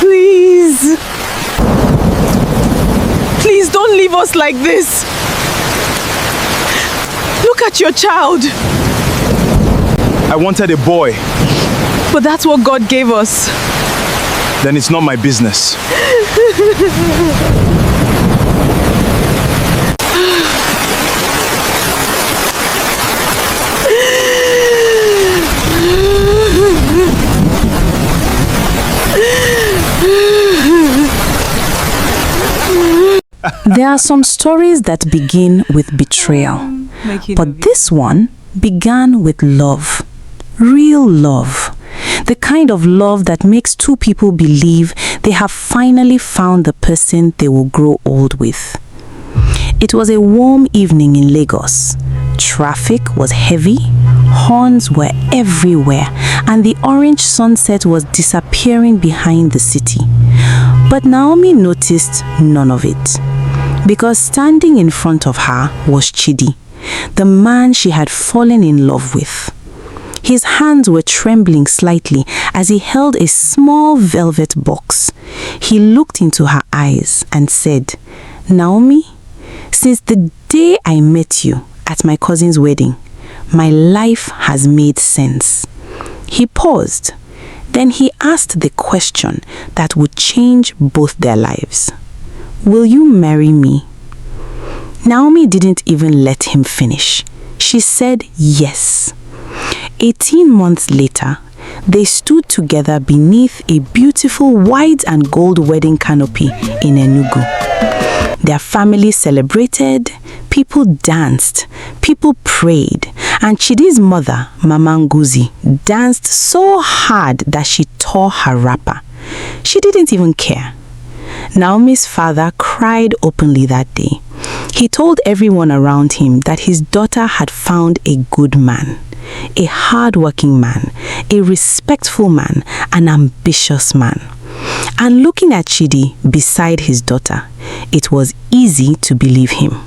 Please. Please don't leave us like this. Look at your child. I wanted a boy. But that's what God gave us. Then it's not my business. There are some stories that begin with betrayal, but this one began with love, real love, the kind of love that makes two people believe they have finally found the person they will grow old with. It was a warm evening in Lagos. Traffic was heavy, horns were everywhere, and the orange sunset was disappearing behind the city. But Naomi noticed none of it, because standing in front of her was Chidi, the man she had fallen in love with. His hands were trembling slightly as he held a small velvet box. He looked into her eyes and said, "Naomi, since the day I met you at my cousin's wedding, my life has made sense." He paused. Then he asked the question that would change both their lives. "Will you marry me?" Naomi didn't even let him finish. She said yes. 18 months later, they stood together beneath a beautiful white and gold wedding canopy in Enugu. Their family celebrated, people danced, people prayed, and Chidi's mother, Mama Ngozi, danced so hard that she tore her wrapper. She didn't even care. Naomi's father cried openly that day. He told everyone around him that his daughter had found a good man, a hard-working man, a respectful man, an ambitious man. And looking at Chidi beside his daughter, it was easy to believe him.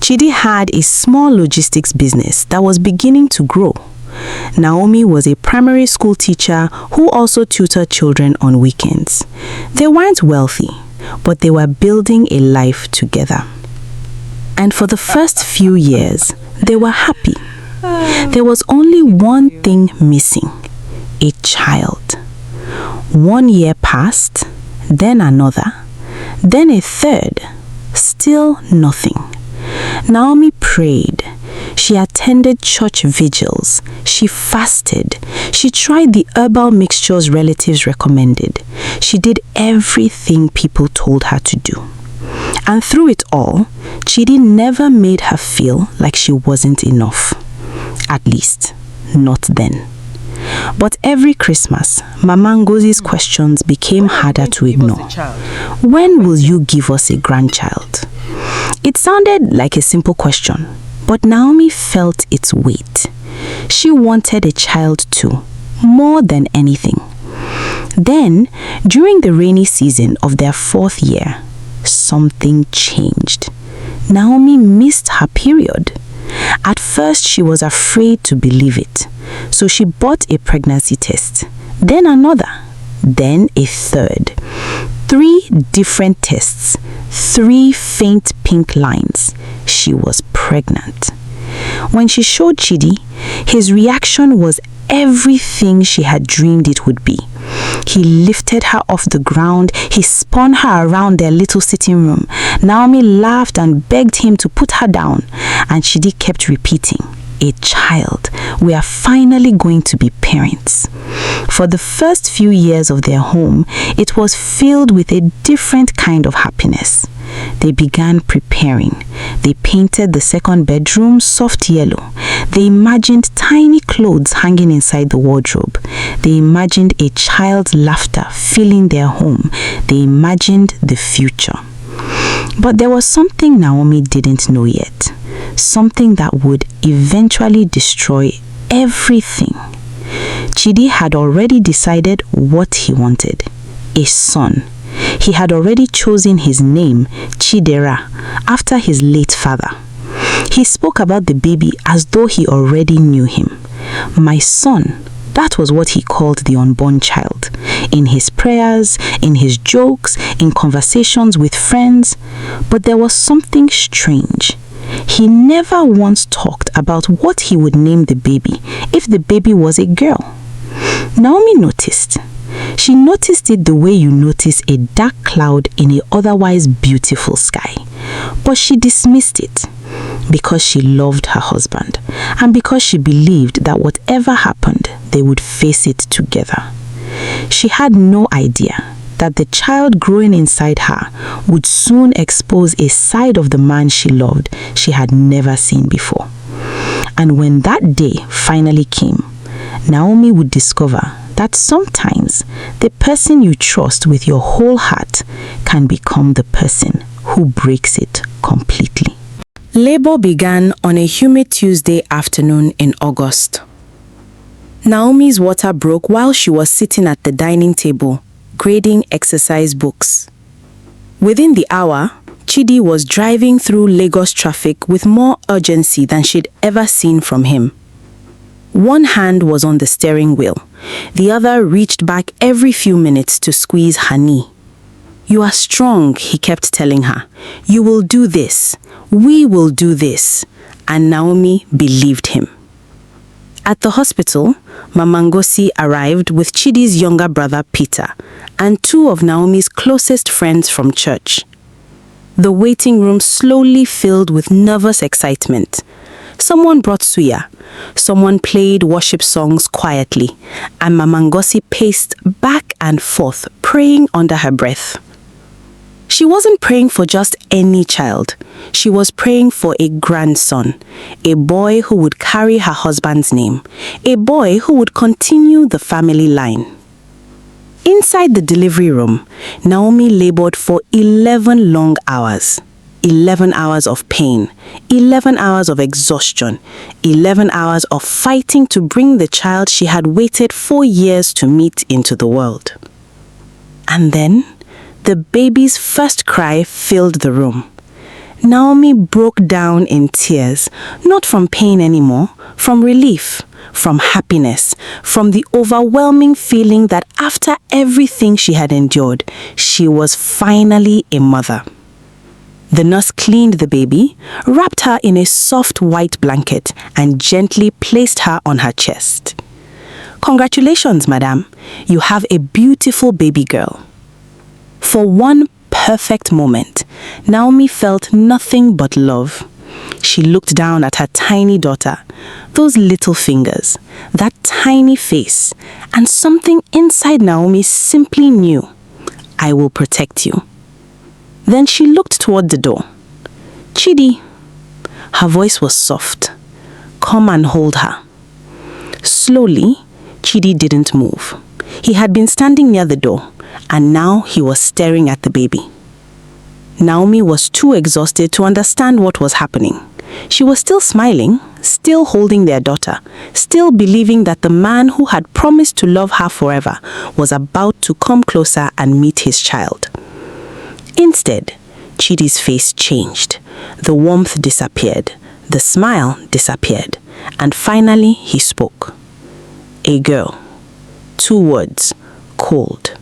Chidi had a small logistics business that was beginning to grow. Naomi was a primary school teacher who also tutored children on weekends. They weren't wealthy, but they were building a life together. And for the first few years, they were happy. There was only one thing missing: a child. 1 year passed, then another, then a third. Still nothing. Naomi prayed. She attended church vigils. She fasted. She tried the herbal mixtures relatives recommended. She did everything people told her to do. And through it all, Chidi never made her feel like she wasn't enough. At least, not then. But every Christmas, Mama Ngozi's questions became harder to ignore. When will you give us a grandchild? It sounded like a simple question, but Naomi felt its weight. She wanted a child too, more than anything. Then, during the rainy season of their 4th year, something changed. Naomi missed her period. At first, she was afraid to believe it, so she bought a pregnancy test, then another, then a third. 3 different tests, 3 faint pink lines. She was pregnant. When she showed Chidi, his reaction was everything she had dreamed it would be. He lifted her off the ground. He spun her around their little sitting room. Naomi laughed and begged him to put her down, and Chidi kept repeating, "A child. We are finally going to be parents." For the first few years of their home, it was filled with a different kind of happiness. They began preparing. They painted the second bedroom soft yellow. They imagined tiny clothes hanging inside the wardrobe. They imagined a child's laughter filling their home. They imagined the future. But there was something Naomi didn't know yet. Something that would eventually destroy everything. Chidi had already decided what he wanted: a son. He had already chosen his name, Chidera, after his late father. He spoke about the baby as though he already knew him. "My son, That was what he called the unborn child. In his prayers, in his jokes, in conversations with friends. But there was something strange. He never once talked about what he would name the baby if the baby was a girl. Naomi noticed. She noticed it the way you notice a dark cloud in an otherwise beautiful sky. But she dismissed it because she loved her husband and because she believed that whatever happened, they would face it together. She had no idea that the child growing inside her would soon expose a side of the man she loved she had never seen before. And when that day finally came, Naomi would discover that sometimes the person you trust with your whole heart can become the person who breaks it completely. Labor began on a humid Tuesday afternoon in August. Naomi's water broke while she was sitting at the dining table, grading exercise books. Within the hour, Chidi was driving through Lagos traffic with more urgency than she'd ever seen from him. One hand was on the steering wheel. The other reached back every few minutes to squeeze her knee. "You are strong," he kept telling her. "You will do this. We will do this." And Naomi believed him. At the hospital, Mama Ngozi arrived with Chidi's younger brother Peter and two of Naomi's closest friends from church. The waiting room slowly filled with nervous excitement. Someone brought suya, someone played worship songs quietly, and Mama Ngozi paced back and forth, praying under her breath. She wasn't praying for just any child. She was praying for a grandson, a boy who would carry her husband's name, a boy who would continue the family line. Inside the delivery room, Naomi labored for 11 long hours. 11 hours of pain, 11 hours of exhaustion, 11 hours of fighting to bring the child she had waited 4 years to meet into the world. And then, the baby's first cry filled the room. Naomi broke down in tears, not from pain anymore, from relief, from happiness, from the overwhelming feeling that after everything she had endured, she was finally a mother. The nurse cleaned the baby, wrapped her in a soft white blanket, and gently placed her on her chest. "Congratulations, madam. You have a beautiful baby girl." For one perfect moment, Naomi felt nothing but love. She looked down at her tiny daughter, those little fingers, that tiny face, and something inside Naomi simply knew, "I will protect you." Then she looked toward the door. "Chidi." Her voice was soft. "Come and hold her." Slowly, Chidi didn't move. He had been standing near the door, and now he was staring at the baby. Naomi was too exhausted to understand what was happening. She was still smiling, still holding their daughter, still believing that the man who had promised to love her forever was about to come closer and meet his child. Instead, Chidi's face changed. The warmth disappeared. The smile disappeared. And finally, he spoke. "A girl." 2 words. Cold.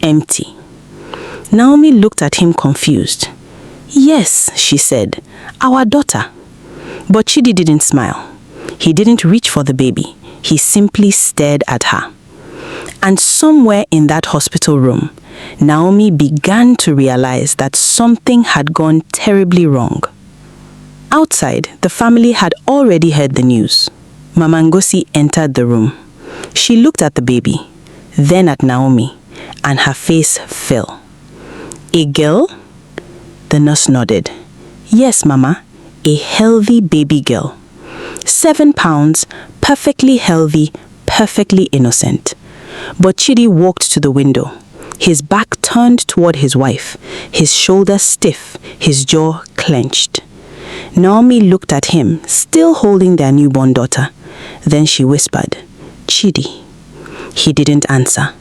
Empty. Naomi looked at him confused. "Yes," she said, "our daughter." But Chidi didn't smile. He didn't reach for the baby. He simply stared at her. And somewhere in that hospital room, Naomi began to realize that something had gone terribly wrong. Outside, the family had already heard the news. Mama Ngozi entered the room. She looked at the baby, then at Naomi, and her face fell. "A girl?" The nurse nodded. "Yes, Mama, a healthy baby girl. 7 pounds, perfectly healthy, perfectly innocent." But Chidi walked to the window, his back turned toward his wife, his shoulders stiff, his jaw clenched. Naomi looked at him, still holding their newborn daughter. Then she whispered, "Chidi." He didn't answer.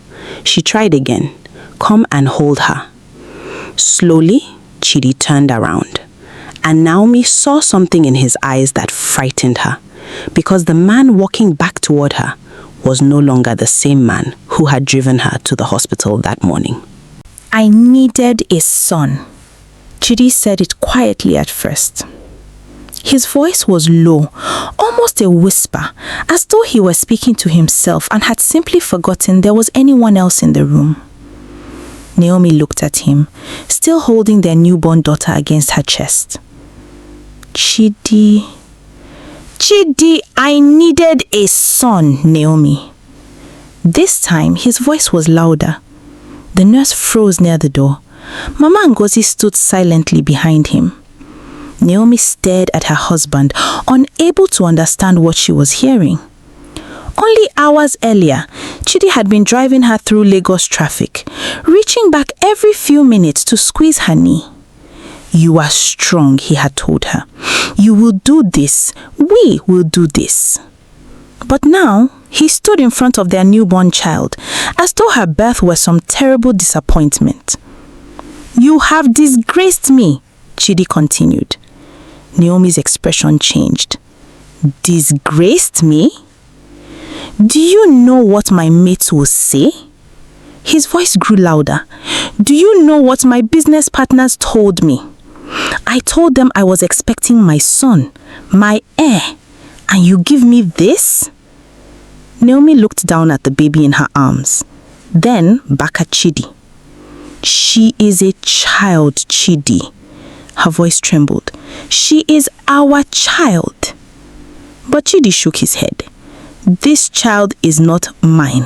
She tried again. "Come and hold her." Slowly, Chidi turned around, and Naomi saw something in his eyes that frightened her, because the man walking back toward her was no longer the same man who had driven her to the hospital that morning. I needed a son. Chidi said it quietly at first. His voice was low, almost a whisper, as though he were speaking to himself and had simply forgotten there was anyone else in the room. Naomi looked at him, still holding their newborn daughter against her chest. Chidi, I needed a son, Naomi. This time, his voice was louder. The nurse froze near the door. Mama Ngozi stood silently behind him. Naomi stared at her husband, unable to understand what she was hearing. Only hours earlier, Chidi had been driving her through Lagos traffic, reaching back every few minutes to squeeze her knee. You are strong, he had told her. You will do this. We will do this. But now, he stood in front of their newborn child, as though her birth were some terrible disappointment. You have disgraced me, Chidi continued. Naomi's expression changed. Disgraced me? Do you know what my mates will say? His voice grew louder. Do you know what my business partners told me? I told them I was expecting my son, my heir, and you give me this? Naomi looked down at the baby in her arms, then back at Chidi. She is a child, Chidi. Her voice trembled. She is our child. But Chidi shook his head. This child is not mine.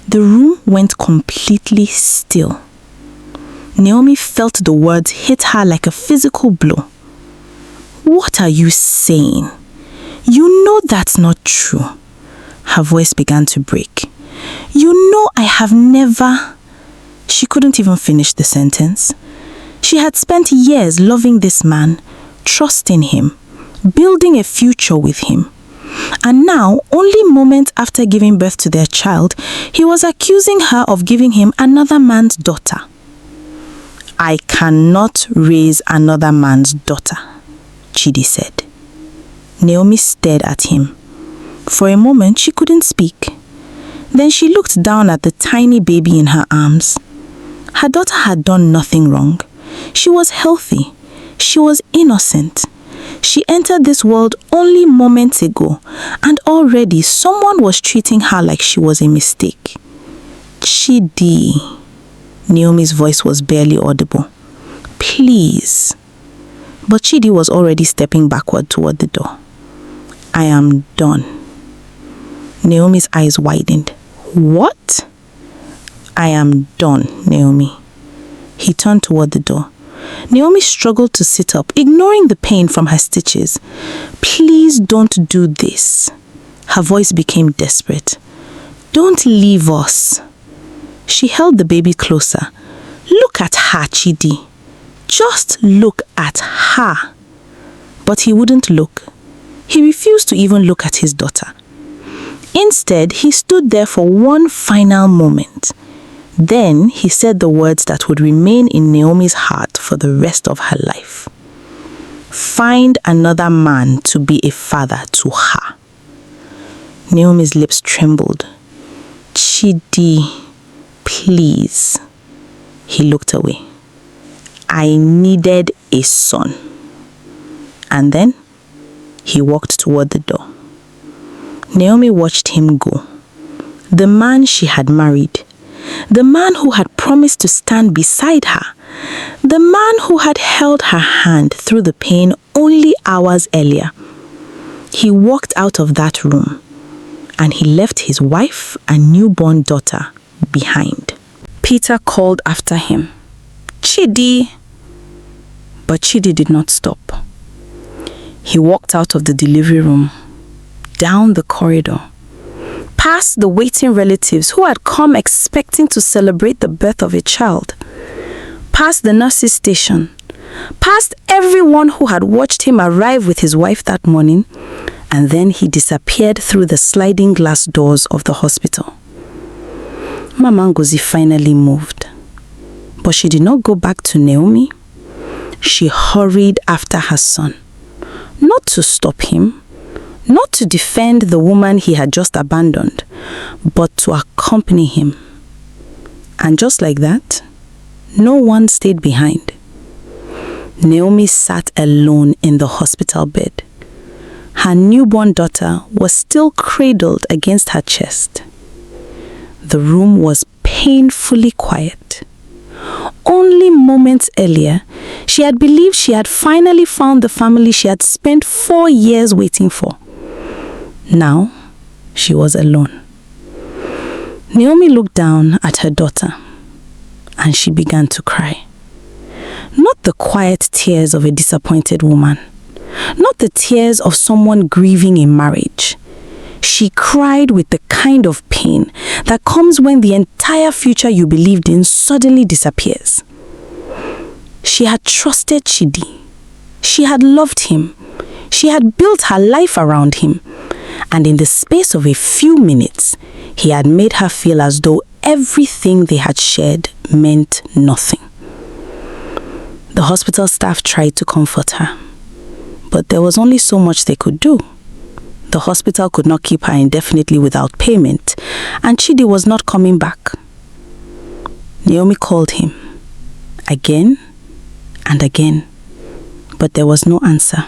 The room went completely still. Naomi felt the words hit her like a physical blow. What are you saying? You know that's not true. Her voice began to break. You know I have never... She couldn't even finish the sentence. She had spent years loving this man, trusting him, building a future with him. And now, only moments after giving birth to their child, he was accusing her of giving him another man's daughter. I cannot raise another man's daughter, Chidi said. Naomi stared at him. For a moment, she couldn't speak. Then she looked down at the tiny baby in her arms. Her daughter had done nothing wrong. She was healthy. She was innocent. She entered this world only moments ago, and already someone was treating her like she was a mistake. Chidi. Naomi's voice was barely audible. Please. But Chidi was already stepping backward toward the door. I am done. Naomi's eyes widened. What? I am done, Naomi. He turned toward the door. Naomi struggled to sit up, ignoring the pain from her stitches. Please don't do this. Her voice became desperate. Don't leave us. She held the baby closer. Look at her, Chidi. Just look at her. But he wouldn't look. He refused to even look at his daughter. Instead, he stood there for one final moment. Then he said the words that would remain in Naomi's heart for the rest of her life. Find another man to be a father to her. Naomi's lips trembled. Chidi, please. He looked away. I needed a son. And then he walked toward the door. Naomi watched him go. The man she had married. The man who had promised to stand beside her. The man who had held her hand through the pain only hours earlier. He walked out of that room, and he left his wife and newborn daughter behind. Peter called after him, Chidi. But Chidi did not stop. He walked out of the delivery room, down the corridor, past the waiting relatives who had come expecting to celebrate the birth of a child, past the nurse's station, past everyone who had watched him arrive with his wife that morning, and then he disappeared through the sliding glass doors of the hospital. Mama Ngozi finally moved, but she did not go back to Naomi. She hurried after her son, not to stop him, Not to defend the woman he had just abandoned, but to accompany him. And just like that, no one stayed behind. Naomi sat alone in the hospital bed. Her newborn daughter was still cradled against her chest. The room was painfully quiet. Only moments earlier, she had believed she had finally found the family she had spent 4 years waiting for. Now, she was alone. Naomi looked down at her daughter, and she began to cry. Not the quiet tears of a disappointed woman, not the tears of someone grieving a marriage. She cried with the kind of pain that comes when the entire future you believed in suddenly disappears. She had trusted Chidi. She had loved him. She had built her life around him. And in the space of a few minutes, he had made her feel as though everything they had shared meant nothing. The hospital staff tried to comfort her, but there was only so much they could do. The hospital could not keep her indefinitely without payment, and Chidi was not coming back. Naomi called him again and again, but there was no answer.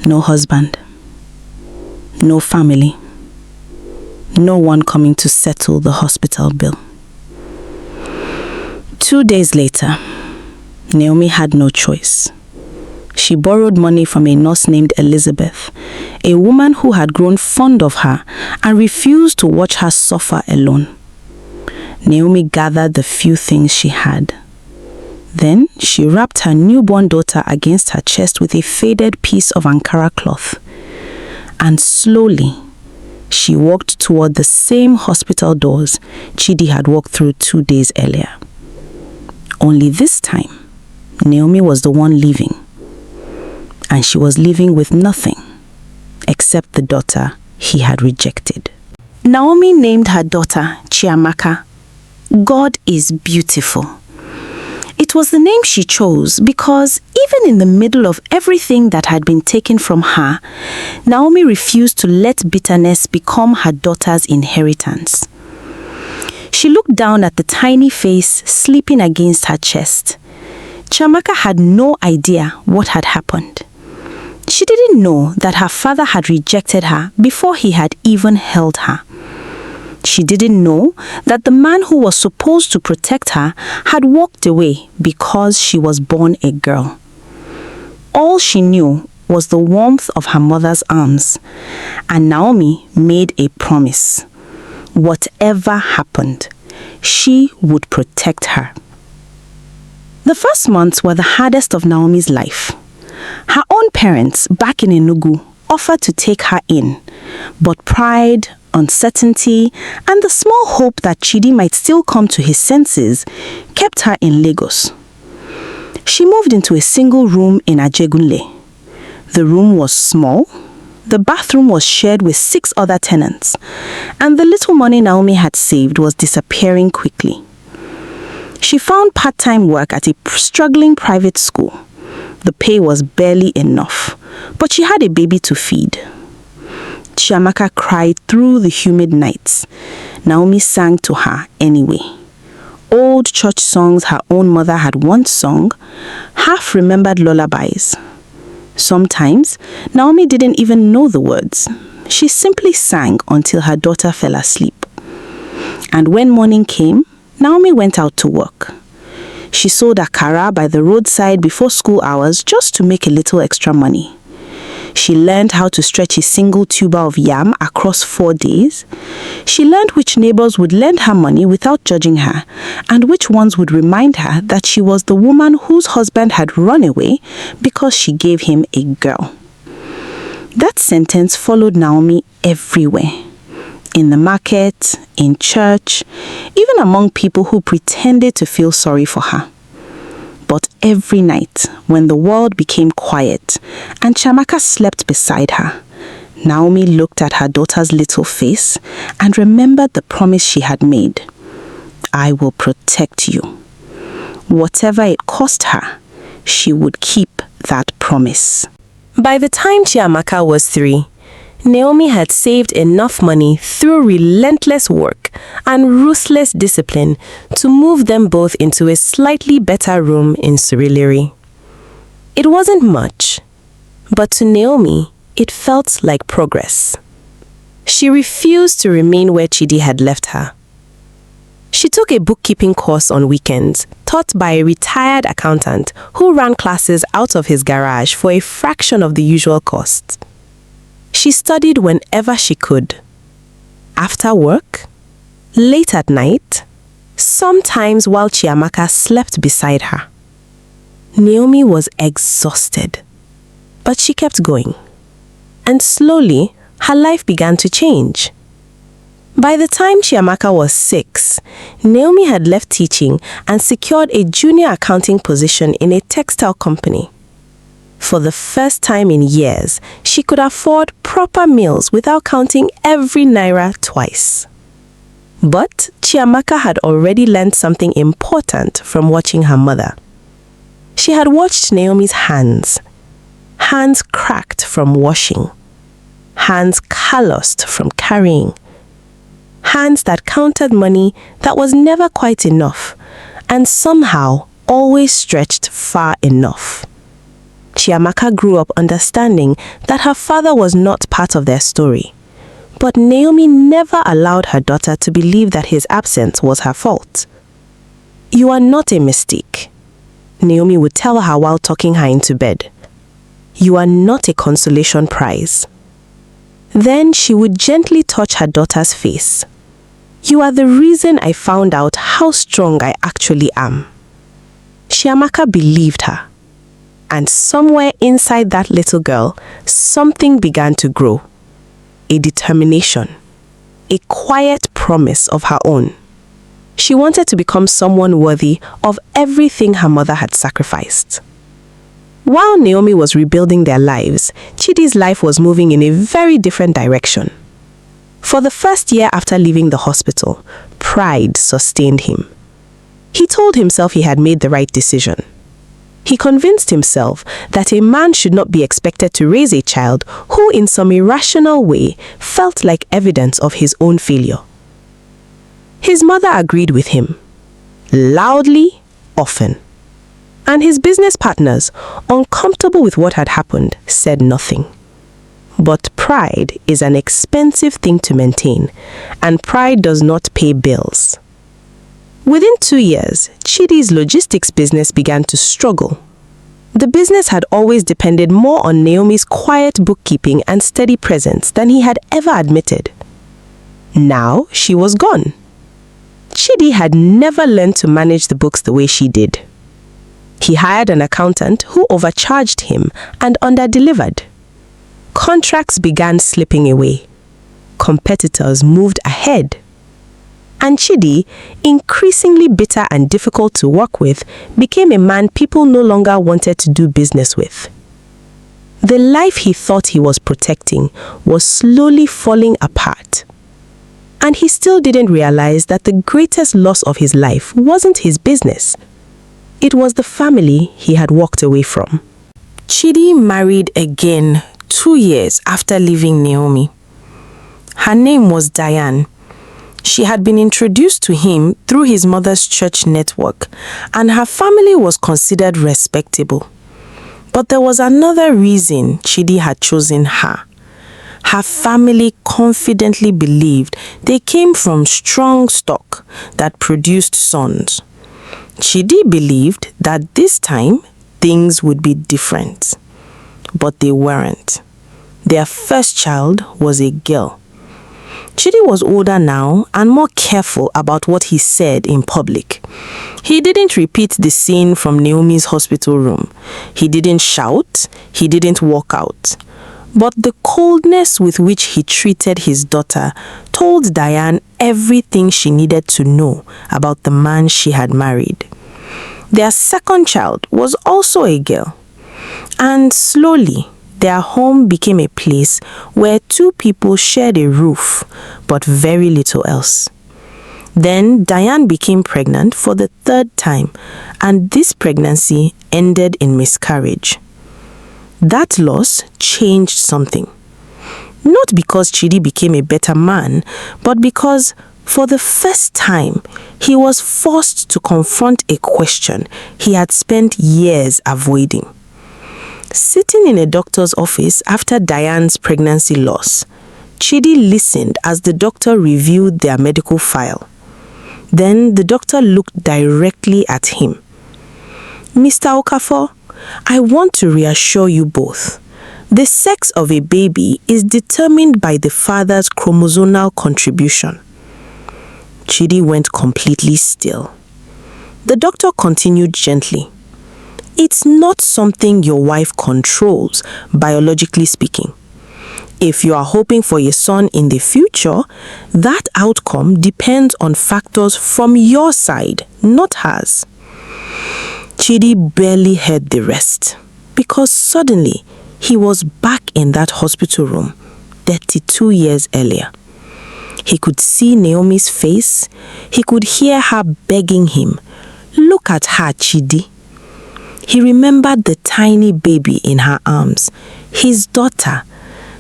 No husband, no family, no one coming to settle the hospital bill. 2 days later, Naomi had no choice. She borrowed money from a nurse named Elizabeth, a woman who had grown fond of her and refused to watch her suffer alone. Naomi gathered the few things she had. Then she wrapped her newborn daughter against her chest with a faded piece of Ankara cloth. And slowly, she walked toward the same hospital doors Chidi had walked through 2 days earlier. Only this time, Naomi was the one leaving. And she was leaving with nothing except the daughter he had rejected. Naomi named her daughter Chiamaka. God is beautiful. It was the name she chose because even in the middle of everything that had been taken from her, Naomi refused to let bitterness become her daughter's inheritance. She looked down at the tiny face sleeping against her chest. Chiamaka had no idea what had happened. She didn't know that her father had rejected her before he had even held her. She didn't know that the man who was supposed to protect her had walked away because she was born a girl. All she knew was the warmth of her mother's arms, and Naomi made a promise. Whatever happened, she would protect her. The first months were the hardest of Naomi's life. Her own parents back in Enugu offered to take her in, but pride, uncertainty, and the small hope that Chidi might still come to his senses kept her in Lagos. She moved into a single room in Ajegunle. The room was small, the bathroom was shared with 6 other tenants, and the little money Naomi had saved was disappearing quickly. She found part-time work at a struggling private school. The pay was barely enough, but she had a baby to feed. Chiamaka cried through the humid nights. Naomi sang to her anyway. Old church songs her own mother had once sung, half-remembered lullabies. Sometimes, Naomi didn't even know the words. She simply sang until her daughter fell asleep. And when morning came, Naomi went out to work. She sold akara by the roadside before school hours just to make a little extra money. She learned how to stretch a single tuber of yam across 4 days. She learned which neighbors would lend her money without judging her, and which ones would remind her that she was the woman whose husband had run away because she gave him a girl. That sentence followed Naomi everywhere. In the market, in church, even among people who pretended to feel sorry for her. But every night, when the world became quiet and Chiamaka slept beside her, Naomi looked at her daughter's little face and remembered the promise she had made. I will protect you. Whatever it cost her, she would keep that promise. By the time Chiamaka was 3, Naomi had saved enough money through relentless work and ruthless discipline to move them both into a slightly better room in Surulere. It wasn't much, but to Naomi, it felt like progress. She refused to remain where Chidi had left her. She took a bookkeeping course on weekends, taught by a retired accountant who ran classes out of his garage for a fraction of the usual cost. She studied whenever she could. After work, late at night, sometimes while Chiamaka slept beside her. Naomi was exhausted, but she kept going. And slowly, her life began to change. By the time Chiamaka was 6, Naomi had left teaching and secured a junior accounting position in a textile company. For the first time in years, she could afford proper meals without counting every naira twice. But Chiamaka had already learned something important from watching her mother. She had watched Naomi's hands cracked from washing, hands calloused from carrying, hands that counted money that was never quite enough and somehow always stretched far enough. Chiamaka grew up understanding that her father was not part of their story, but Naomi never allowed her daughter to believe that his absence was her fault. "You are not a mistake," Naomi would tell her while tucking her into bed. "You are not a consolation prize." Then she would gently touch her daughter's face. "You are the reason I found out how strong I actually am." Chiamaka believed her. And somewhere inside that little girl, something began to grow. A determination. A quiet promise of her own. She wanted to become someone worthy of everything her mother had sacrificed. While Naomi was rebuilding their lives, Chidi's life was moving in a very different direction. For the first year after leaving the hospital, pride sustained him. He told himself he had made the right decision. He convinced himself that a man should not be expected to raise a child who in some irrational way felt like evidence of his own failure. His mother agreed with him, loudly, often. And his business partners, uncomfortable with what had happened, said nothing. But pride is an expensive thing to maintain, and pride does not pay bills. Within 2 years, Chidi's logistics business began to struggle. The business had always depended more on Naomi's quiet bookkeeping and steady presence than he had ever admitted. Now she was gone. Chidi had never learned to manage the books the way she did. He hired an accountant who overcharged him and underdelivered. Contracts began slipping away. Competitors moved ahead. And Chidi, increasingly bitter and difficult to work with, became a man people no longer wanted to do business with. The life he thought he was protecting was slowly falling apart. And he still didn't realize that the greatest loss of his life wasn't his business. It was the family he had walked away from. Chidi married again 2 years after leaving Naomi. Her name was Diane. She had been introduced to him through his mother's church network, and her family was considered respectable. But there was another reason Chidi had chosen her. Her family confidently believed they came from strong stock that produced sons. Chidi believed that this time things would be different. But they weren't. Their first child was a girl. Chidi was older now and more careful about what he said in public. He didn't repeat the scene from Naomi's hospital room. He didn't shout. He didn't walk out. But the coldness with which he treated his daughter told Diane everything she needed to know about the man she had married. Their second child was also a girl. And slowly, their home became a place where 2 people shared a roof, but very little else. Then Diane became pregnant for the 3rd time, and this pregnancy ended in miscarriage. That loss changed something. Not because Chidi became a better man, but because for the first time, he was forced to confront a question he had spent years avoiding. Sitting in a doctor's office after Diane's pregnancy loss, Chidi listened as the doctor reviewed their medical file. Then the doctor looked directly at him. "Mr. Okafor, I want to reassure you both. The sex of a baby is determined by the father's chromosomal contribution." Chidi went completely still. The doctor continued gently. "It's not something your wife controls, biologically speaking. If you are hoping for a son in the future, that outcome depends on factors from your side, not hers." Chidi barely heard the rest, because suddenly he was back in that hospital room 32 years earlier. He could see Naomi's face. He could hear her begging him, "Look at her, Chidi." He remembered the tiny baby in her arms, his daughter,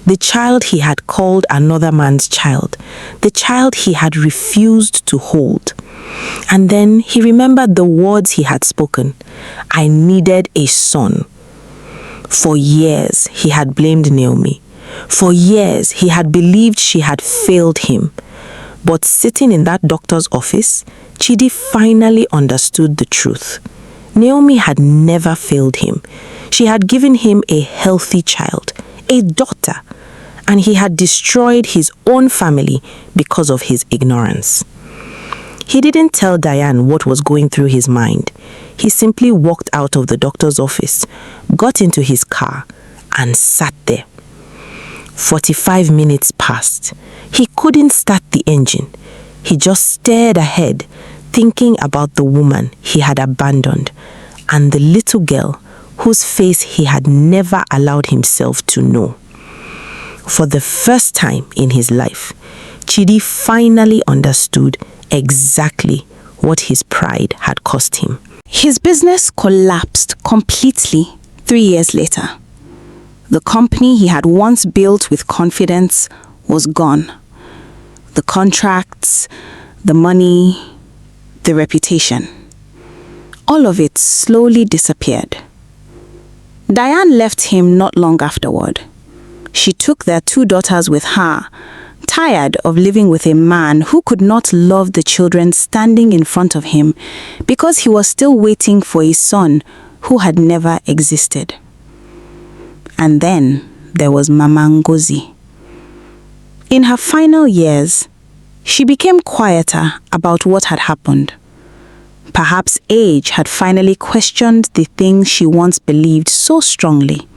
the child he had called another man's child, the child he had refused to hold. And then he remembered the words he had spoken, "I needed a son." For years, he had blamed Naomi. For years, he had believed she had failed him. But sitting in that doctor's office, Chidi finally understood the truth. Naomi had never failed him. She had given him a healthy child, a daughter, and he had destroyed his own family because of his ignorance. He didn't tell Diane what was going through his mind. He simply walked out of the doctor's office, got into his car, and sat there. 45 minutes passed. He couldn't start the engine. He just stared ahead, thinking about the woman he had abandoned and the little girl whose face he had never allowed himself to know. For the first time in his life, Chidi finally understood exactly what his pride had cost him. His business collapsed completely 3 years later. The company he had once built with confidence was gone. The contracts, the money, the reputation. All of it slowly disappeared. Diane left him not long afterward. She took their 2 daughters with her, tired of living with a man who could not love the children standing in front of him because he was still waiting for a son who had never existed. And then there was Mama Ngozi. In her final years, she became quieter about what had happened. Perhaps age had finally questioned the things she once believed so strongly.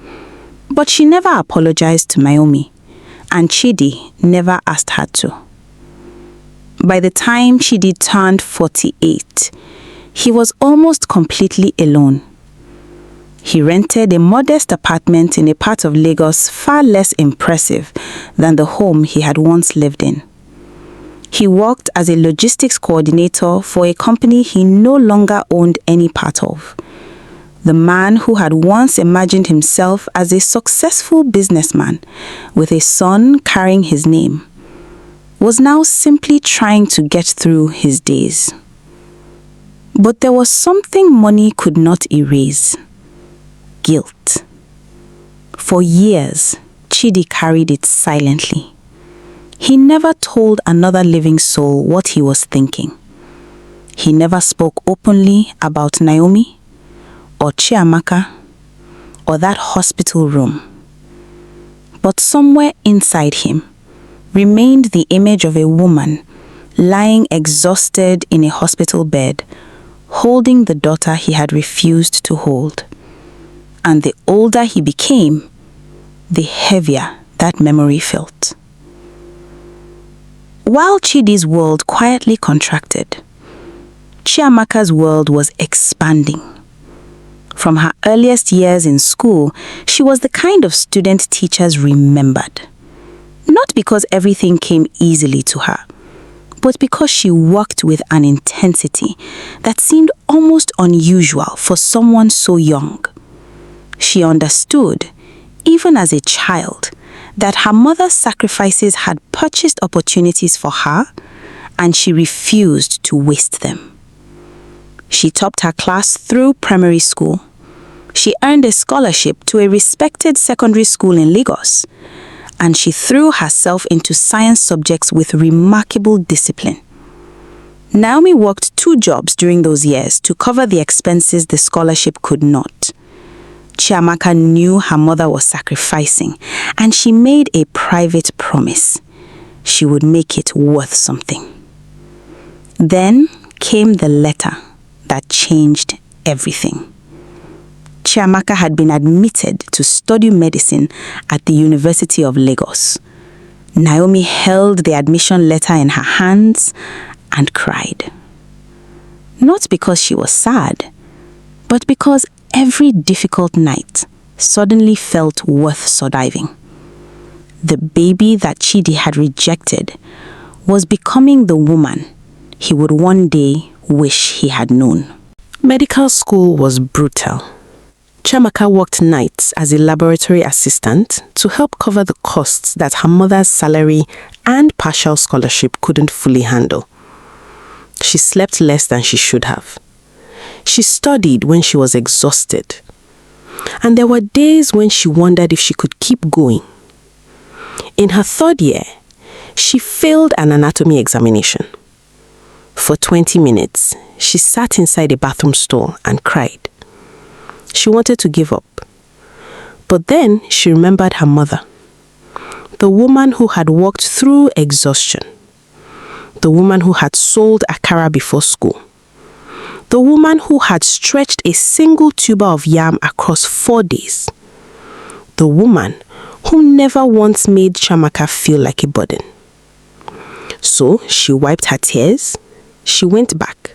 But she never apologized to Naomi, and Chidi never asked her to. By the time Chidi turned 48, he was almost completely alone. He rented a modest apartment in a part of Lagos far less impressive than the home he had once lived in. He worked as a logistics coordinator for a company he no longer owned any part of. The man who had once imagined himself as a successful businessman with a son carrying his name was now simply trying to get through his days. But there was something money could not erase: guilt. For years, Chidi carried it silently. He never told another living soul what he was thinking. He never spoke openly about Naomi, or Chiamaka, or that hospital room. But somewhere inside him remained the image of a woman lying exhausted in a hospital bed, holding the daughter he had refused to hold. And the older he became, the heavier that memory felt. While Chidi's world quietly contracted, Chiamaka's world was expanding. From her earliest years in school, she was the kind of student teachers remembered. Not because everything came easily to her, but because she worked with an intensity that seemed almost unusual for someone so young. She understood even as a child, that her mother's sacrifices had purchased opportunities for her, and she refused to waste them. She topped her class through primary school. She earned a scholarship to a respected secondary school in Lagos, and she threw herself into science subjects with remarkable discipline. Naomi worked 2 jobs during those years to cover the expenses the scholarship could not. Chiamaka knew her mother was sacrificing, and she made a private promise. She would make it worth something. Then came the letter that changed everything. Chiamaka had been admitted to study medicine at the University of Lagos. Naomi held the admission letter in her hands and cried. Not because she was sad, but because every difficult night suddenly felt worth surviving. The baby that Chidi had rejected was becoming the woman he would one day wish he had known. Medical school was brutal. Chiamaka worked nights as a laboratory assistant to help cover the costs that her mother's salary and partial scholarship couldn't fully handle. She slept less than she should have. She studied when she was exhausted. And there were days when she wondered if she could keep going. In her 3rd year, she failed an anatomy examination. For 20 minutes, she sat inside a bathroom stall and cried. She wanted to give up. But then she remembered her mother, the woman who had walked through exhaustion, the woman who had sold akara before school, the woman who had stretched a single tuber of yam across 4 days, the woman who never once made Chiamaka feel like a burden. So she wiped her tears, she went back,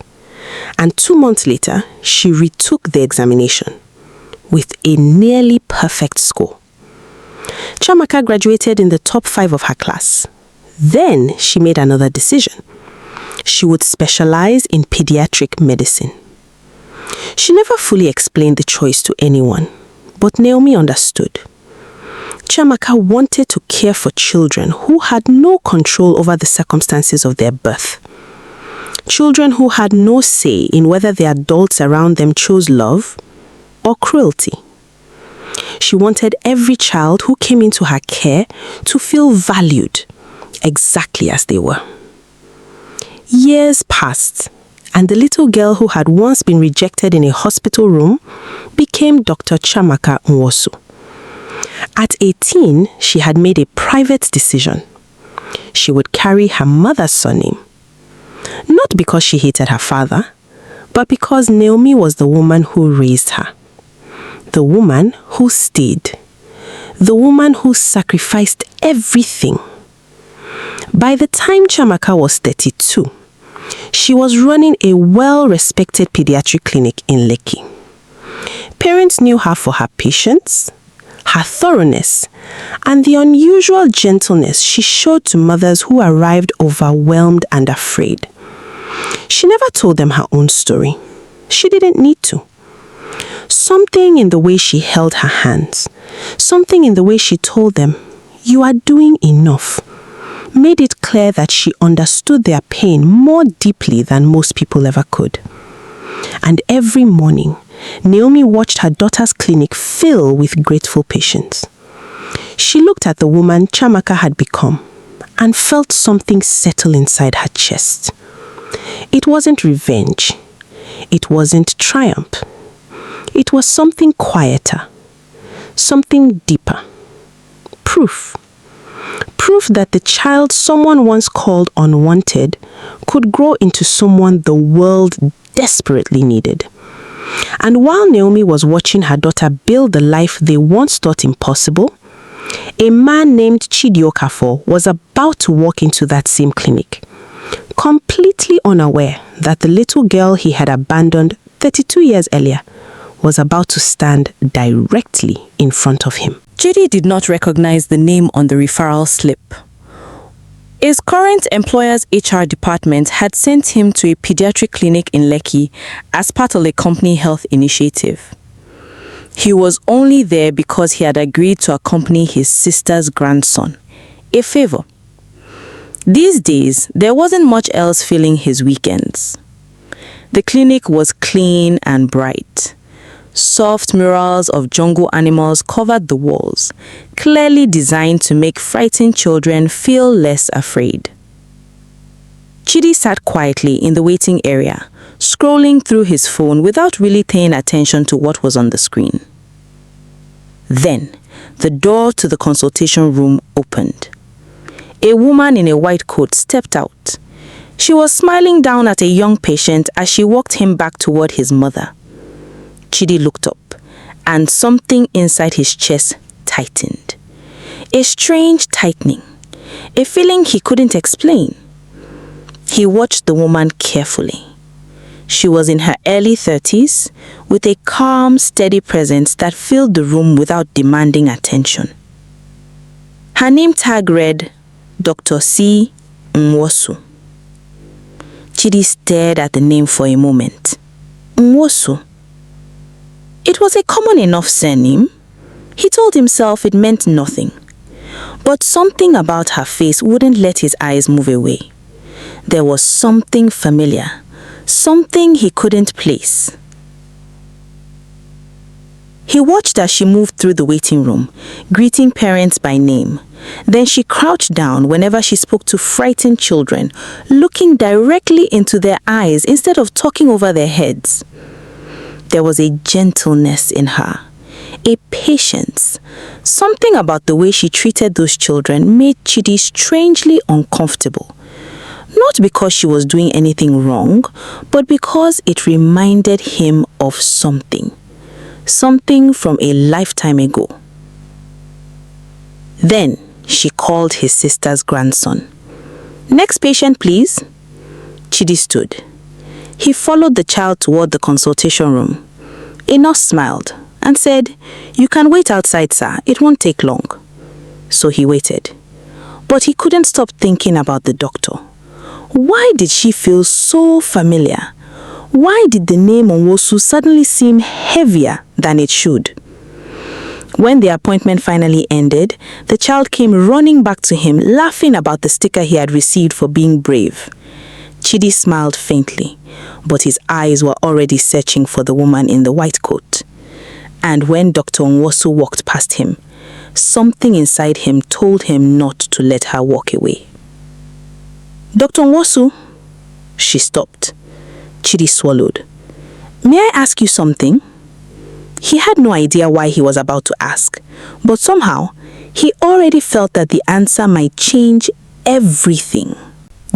and 2 months later, she retook the examination with a nearly perfect score. Chiamaka graduated in the top 5 of her class. Then she made another decision. She would specialize in pediatric medicine. She never fully explained the choice to anyone, but Naomi understood. Chiamaka wanted to care for children who had no control over the circumstances of their birth. Children who had no say in whether the adults around them chose love or cruelty. She wanted every child who came into her care to feel valued exactly as they were. Years passed, and the little girl who had once been rejected in a hospital room became Dr. Chiamaka Nwosu. At 18, she had made a private decision. She would carry her mother's surname. Not because she hated her father, but because Naomi was the woman who raised her. The woman who stayed. The woman who sacrificed everything. By the time Chiamaka was 32, she was running a well-respected pediatric clinic in Lekki. Parents knew her for her patience, her thoroughness, and the unusual gentleness she showed to mothers who arrived overwhelmed and afraid. She never told them her own story. She didn't need to. Something in the way she held her hands, something in the way she told them, "You are doing enough," made it clear that she understood their pain more deeply than most people ever could. And every morning, Naomi watched her daughter's clinic fill with grateful patients. She looked at the woman Chiamaka had become and felt something settle inside her chest. It wasn't revenge. It wasn't triumph. It was something quieter, something deeper. Proof. Proof that the child someone once called unwanted could grow into someone the world desperately needed. And while Naomi was watching her daughter build the life they once thought impossible, a man named Chidi Okafor was about to walk into that same clinic, completely unaware that the little girl he had abandoned 32 years earlier was about to stand directly in front of him. Chidi did not recognize the name on the referral slip. His current employer's HR department had sent him to a pediatric clinic in Lekki as part of a company health initiative. He was only there because he had agreed to accompany his sister's grandson. A favor. These days, there wasn't much else filling his weekends. The clinic was clean and bright. Soft murals of jungle animals covered the walls, clearly designed to make frightened children feel less afraid. Chidi sat quietly in the waiting area, scrolling through his phone without really paying attention to what was on the screen. Then, the door to the consultation room opened. A woman in a white coat stepped out. She was smiling down at a young patient as she walked him back toward his mother. Chidi looked up, and something inside his chest tightened. A strange tightening, a feeling he couldn't explain. He watched the woman carefully. She was in her early 30s, with a calm, steady presence that filled the room without demanding attention. Her name tag read, Dr. C. Nwosu. Chidi stared at the name for a moment. Nwosu. It was a common enough surname. He told himself it meant nothing. But something about her face wouldn't let his eyes move away. There was something familiar, something he couldn't place. He watched as she moved through the waiting room, greeting parents by name. Then she crouched down whenever she spoke to frightened children, looking directly into their eyes instead of talking over their heads. There was a gentleness in her, a patience. Something about the way she treated those children made Chidi strangely uncomfortable. Not because she was doing anything wrong, but because it reminded him of something. Something from a lifetime ago. Then she called his sister's grandson. Next patient, please. Chidi stood. He followed the child toward the consultation room. A nurse smiled and said, "You can wait outside, sir. It won't take long." So he waited. But he couldn't stop thinking about the doctor. Why did she feel so familiar? Why did the name Nwosu suddenly seem heavier than it should? When the appointment finally ended, the child came running back to him, laughing about the sticker he had received for being brave. Chidi smiled faintly, but his eyes were already searching for the woman in the white coat. And when Dr. Nwosu walked past him, something inside him told him not to let her walk away. "Dr. Nwosu," she stopped. Chidi swallowed. "May I ask you something?" He had no idea why he was about to ask, but somehow he already felt that the answer might change everything.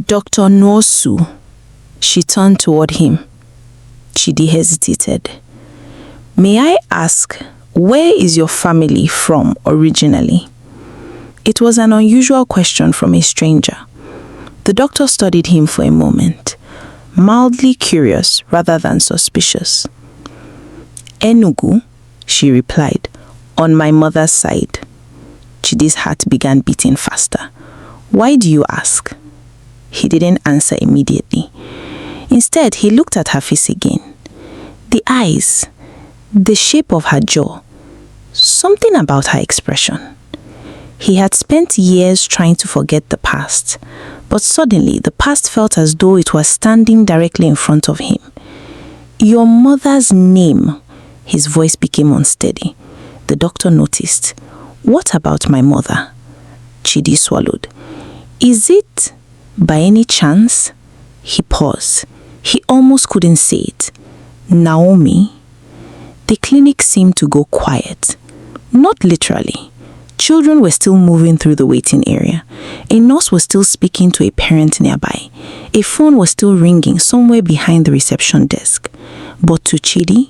"Dr. Nwosu." She turned toward him. Chidi hesitated. "May I ask, where is your family from originally?" It was an unusual question from a stranger. The doctor studied him for a moment, mildly curious rather than suspicious. "Enugu," she replied, "on my mother's side." Chidi's heart began beating faster. "Why do you ask?" He didn't answer immediately. Instead, he looked at her face again. The eyes, the shape of her jaw, something about her expression. He had spent years trying to forget the past, but suddenly the past felt as though it was standing directly in front of him. "Your mother's name." His voice became unsteady. The doctor noticed. "What about my mother?" Chidi swallowed. "Is it, by any chance?" He paused. He almost couldn't say it. "Naomi?" The clinic seemed to go quiet. Not literally. Children were still moving through the waiting area. A nurse was still speaking to a parent nearby. A phone was still ringing somewhere behind the reception desk. But to Chidi,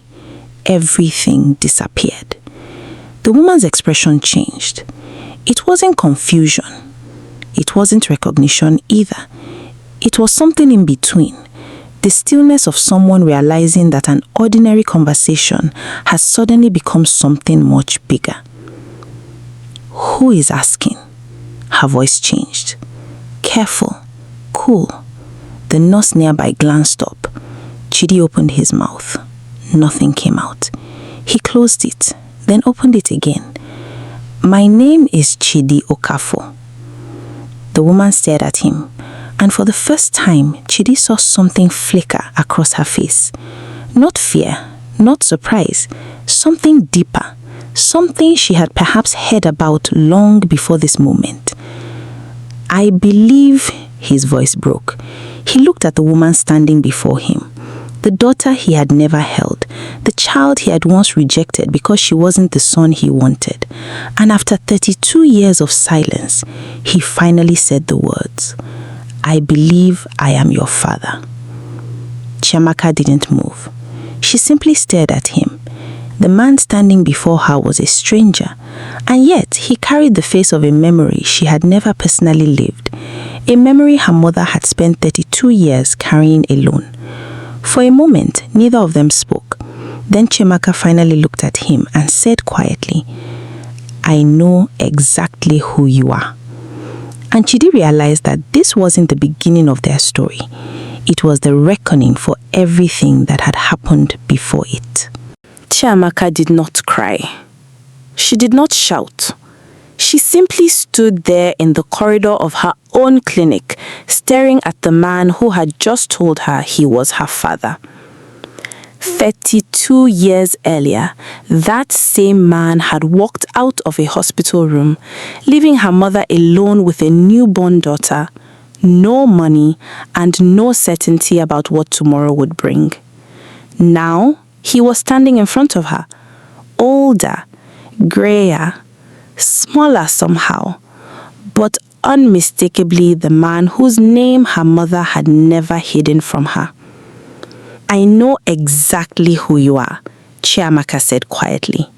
everything disappeared. The woman's expression changed. It wasn't confusion. It wasn't recognition either. It was something in between. The stillness of someone realizing that an ordinary conversation has suddenly become something much bigger. "Who is asking?" Her voice changed. Careful, cool. The nurse nearby glanced up. Chidi opened his mouth. Nothing came out. He closed it then opened it again. "My name is Chidi Okafor." The woman stared at him, and for the first time, Chidi saw something flicker across her face. Not fear, not surprise, something deeper, something she had perhaps heard about long before this moment. "I believe," his voice broke. He looked at the woman standing before him, the daughter he had never held, the child he had once rejected because she wasn't the son he wanted. And after 32 years of silence, he finally said the words, "I believe I am your father." Chiamaka didn't move. She simply stared at him. The man standing before her was a stranger, and yet he carried the face of a memory she had never personally lived, a memory her mother had spent 32 years carrying alone. For a moment, neither of them spoke. Then Chiamaka finally looked at him and said quietly, "I know exactly who you are." And Chidi realized that this wasn't the beginning of their story. It was the reckoning for everything that had happened before it. Chiamaka did not cry. She did not shout. She simply stood there in the corridor of her own clinic, staring at the man who had just told her he was her father. 32 years earlier, that same man had walked out of a hospital room, leaving her mother alone with a newborn daughter, no money, and no certainty about what tomorrow would bring. Now, he was standing in front of her, older, grayer, smaller somehow, but unmistakably the man whose name her mother had never hidden from her. "I know exactly who you are," Chiamaka said quietly.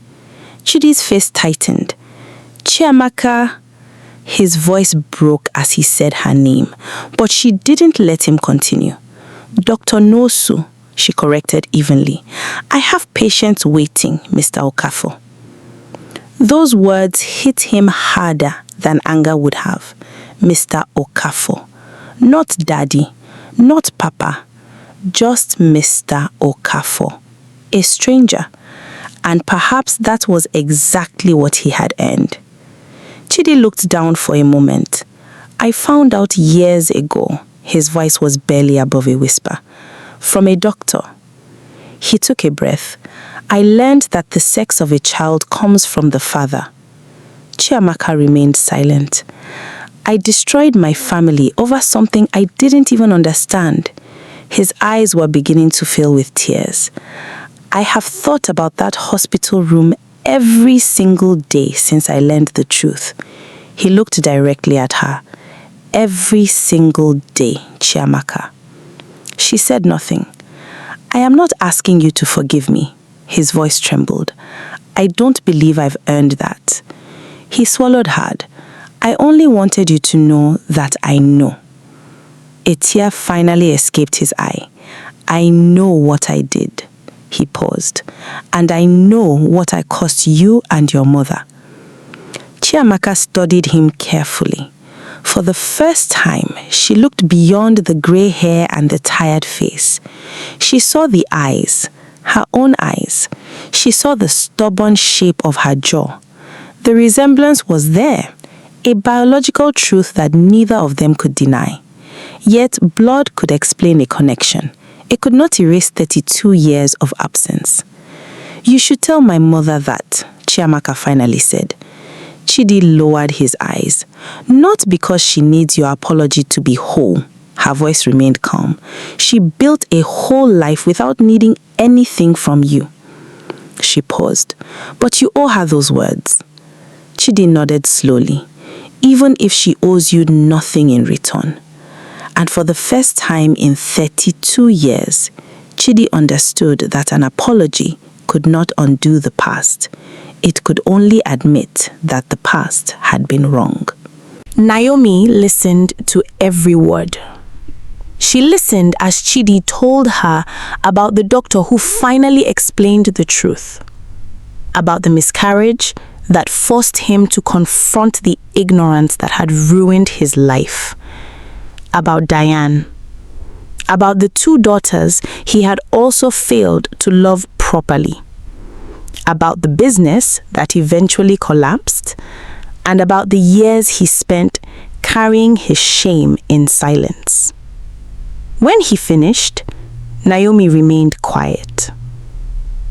Chidi's face tightened. "Chiamaka..." His voice broke as he said her name, but she didn't let him continue. "Dr. Nosu," she corrected evenly. "I have patients waiting, Mr. Okafor." Those words hit him harder than anger would have. Mr. Okafor. Not Daddy, not Papa, just Mr. Okafor. A stranger. And perhaps that was exactly what he had earned. Chidi looked down for a moment. "I found out years ago," his voice was barely above a whisper, "from a doctor." He took a breath. "I learned that the sex of a child comes from the father." Chiamaka remained silent. "I destroyed my family over something I didn't even understand." His eyes were beginning to fill with tears. "I have thought about that hospital room every single day since I learned the truth." He looked directly at her. "Every single day, Chiamaka." She said nothing. "I am not asking you to forgive me." His voice trembled. "I don't believe I've earned that." He swallowed hard. "I only wanted you to know that I know." A tear finally escaped his eye. "I know what I did." He paused. "And I know what I cost you and your mother." Chiamaka studied him carefully. For the first time, she looked beyond the gray hair and the tired face. She saw the eyes, her own eyes. She saw the stubborn shape of her jaw. The resemblance was there, a biological truth that neither of them could deny. Yet blood could explain a connection. It could not erase 32 years of absence. "You should tell my mother that," Chiamaka finally said. Chidi lowered his eyes. "Not because she needs your apology to be whole." Her voice remained calm. "She built a whole life without needing anything from you." She paused. "But you owe her those words." Chidi nodded slowly. "Even if she owes you nothing in return." And for the first time in 32 years, Chidi understood that an apology could not undo the past. It could only admit that the past had been wrong. Naomi listened to every word. She listened as Chidi told her about the doctor who finally explained the truth, about the miscarriage that forced him to confront the ignorance that had ruined his life, about Diane, about the two daughters he had also failed to love properly, about the business that eventually collapsed, and about the years he spent carrying his shame in silence. When he finished, Naomi remained quiet.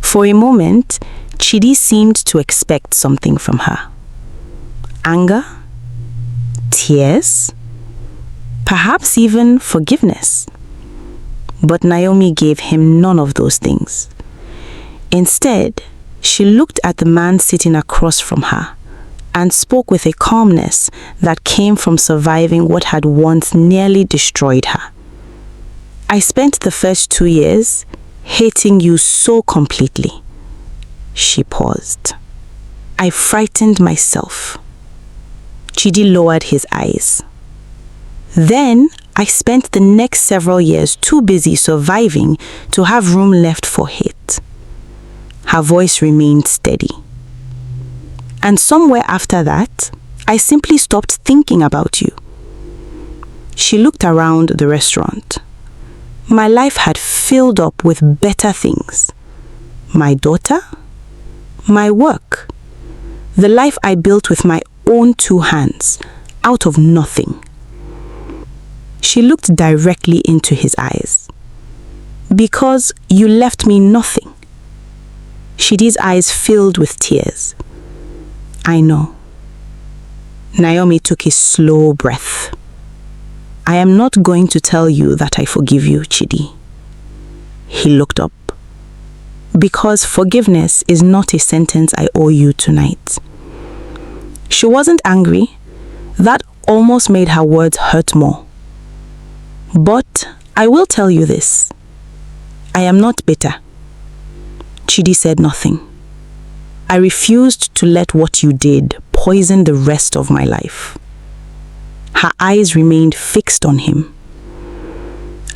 For a moment, Chidi seemed to expect something from her. Anger? Tears? Perhaps even forgiveness. But Naomi gave him none of those things. Instead, she looked at the man sitting across from her and spoke with a calmness that came from surviving what had once nearly destroyed her. I spent the first 2 years hating you so completely. She paused. I frightened myself. Chidi lowered his eyes. Then I spent the next several years too busy surviving to have room left for hate. Her voice remained steady. And somewhere after that, I simply stopped thinking about you. She looked around the restaurant. My life had filled up with better things. My daughter, my work, the life I built with my own 2 hands, out of nothing. She looked directly into his eyes. Because you left me nothing. Chidi's eyes filled with tears. I know. Naomi took a slow breath. I am not going to tell you that I forgive you, Chidi. He looked up. Because forgiveness is not a sentence I owe you tonight. She wasn't angry. That almost made her words hurt more. But I will tell you this. I am not bitter. Chidi said nothing. I refused to let what you did poison the rest of my life. Her eyes remained fixed on him.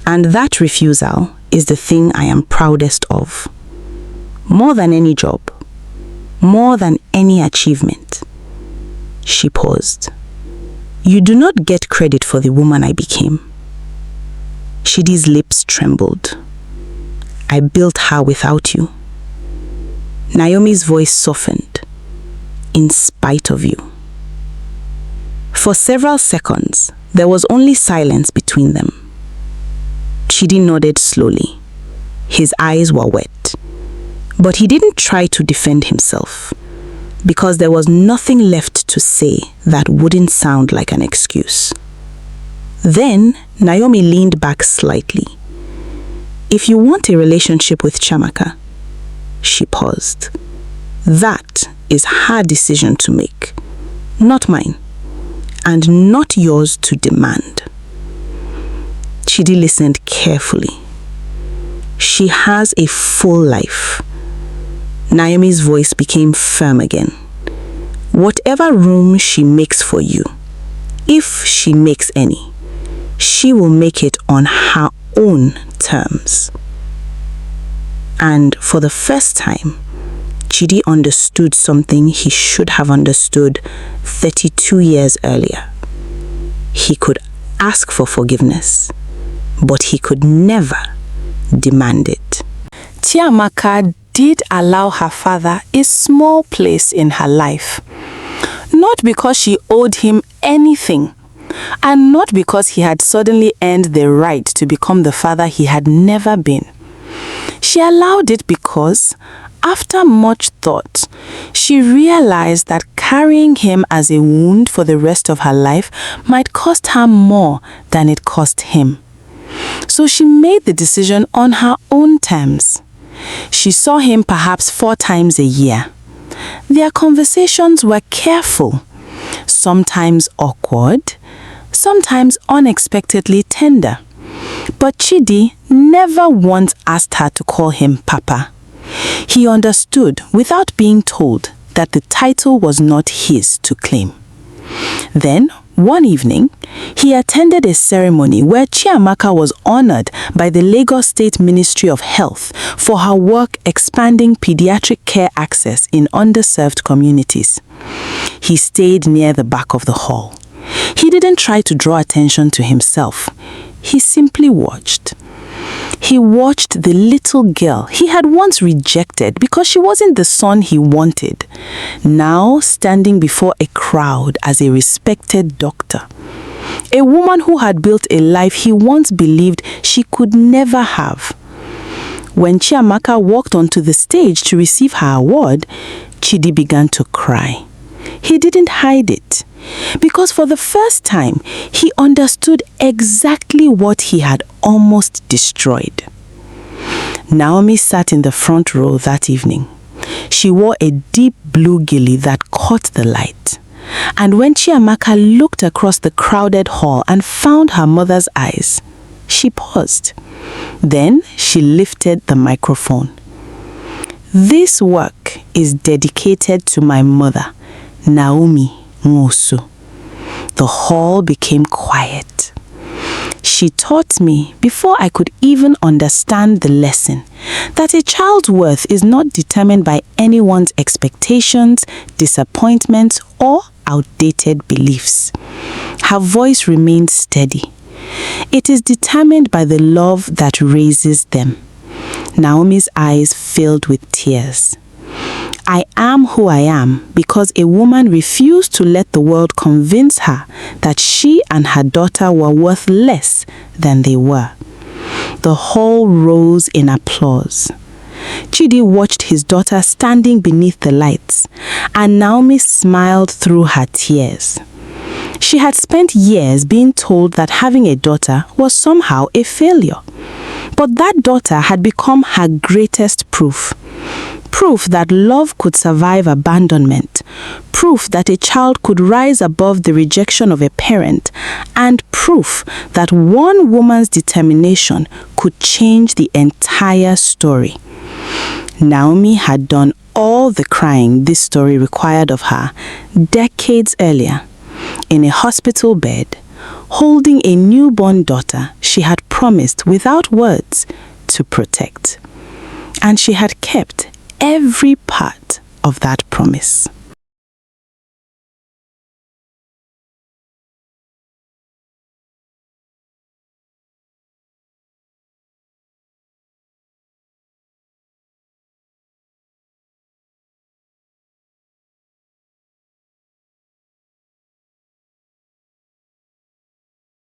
And that refusal is the thing I am proudest of. More than any job. More than any achievement. She paused. You do not get credit for the woman I became. Chidi's lips trembled. I built her without you. Naomi's voice softened. In spite of you. For several seconds, there was only silence between them. Chidi nodded slowly. His eyes were wet. But he didn't try to defend himself, because there was nothing left to say that wouldn't sound like an excuse. Then, Naomi leaned back slightly. If you want a relationship with Chiamaka, she paused. That is her decision to make, not mine, and not yours to demand. Chidi listened carefully. She has a full life. Naomi's voice became firm again. Whatever room she makes for you, if she makes any, she will make it on her own terms. And for the first time, Chidi understood something he should have understood 32 years earlier. He could ask for forgiveness, but he could never demand it. Chiamaka did allow her father a small place in her life. Not because she owed him anything, and not because he had suddenly earned the right to become the father he had never been. She allowed it because, after much thought, she realized that carrying him as a wound for the rest of her life might cost her more than it cost him. So she made the decision on her own terms. She saw him perhaps 4 times a year. Their conversations were careful, sometimes awkward, sometimes unexpectedly tender. But Chidi never once asked her to call him Papa. He understood without being told that the title was not his to claim. Then, one evening, he attended a ceremony where Chiamaka was honored by the Lagos State Ministry of Health for her work expanding pediatric care access in underserved communities. He stayed near the back of the hall. He didn't try to draw attention to himself. He simply watched. He watched the little girl he had once rejected because she wasn't the son he wanted, now standing before a crowd as a respected doctor. A woman who had built a life he once believed she could never have. When Chiamaka walked onto the stage to receive her award, Chidi began to cry. He didn't hide it, because for the first time, he understood exactly what he had almost destroyed. Naomi sat in the front row that evening. She wore a deep blue gilly that caught the light. And when Chiamaka looked across the crowded hall and found her mother's eyes, she paused. Then she lifted the microphone. "This work is dedicated to my mother, Naomi Nwosu." The hall became quiet. "She taught me, before I could even understand the lesson, that a child's worth is not determined by anyone's expectations, disappointments, or outdated beliefs." Her voice remained steady. "It is determined by the love that raises them." Naomi's eyes filled with tears. "I am who I am because a woman refused to let the world convince her that she and her daughter were worth less than they were." The hall rose in applause. Chidi watched his daughter standing beneath the lights, and Naomi smiled through her tears. She had spent years being told that having a daughter was somehow a failure. But that daughter had become her greatest proof. Proof that love could survive abandonment. Proof that a child could rise above the rejection of a parent. And proof that one woman's determination could change the entire story. Naomi had done all the crying this story required of her decades earlier, in a hospital bed, holding a newborn daughter she had promised without words to protect. And she had kept every part of that promise.